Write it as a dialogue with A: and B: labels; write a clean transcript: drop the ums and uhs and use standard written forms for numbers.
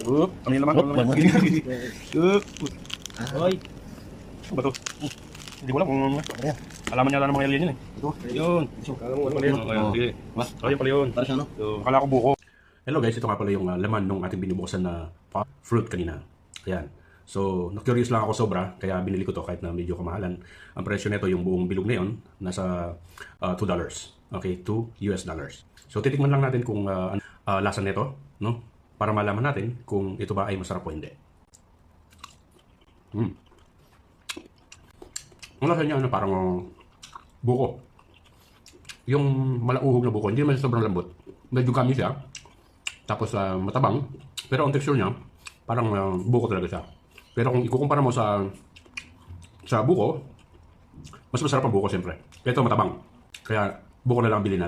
A: Ano yung laman? Ano yung laman? Oy. Ano ba to? Hindi ko alam kung alaman niya ng mga alien yun eh.
B: Ito.
A: Yun.
B: Kala mo ano
A: Pala yun. Ayun, sige. Ayun pala yun.
B: Para siya, no?
A: So, akala ko buko. Hello guys, ito nga pala yung laman ng ating binubukasan na fruit kanina. Ayan. So, na-curious lang ako sobra, kaya binili ko to kahit na medyo kamahalan. Ang presyo nito, yung buong bilog na yun, nasa $2. Okay, $2. So, titikman lang natin kung lasa nito, no? Para malaman natin kung ito ba ay masarap o hindi. Ang lasa niya, parang buko. Yung malauhog na buko, hindi naman sobrang lambot. Medyo gummy siya. Tapos matabang. Pero ang texture niya, parang buko talaga siya. Pero kung ikukumpara mo sa buko, mas masarap ang buko siyempre. Ito matabang. Kaya buko na lang bilhin natin.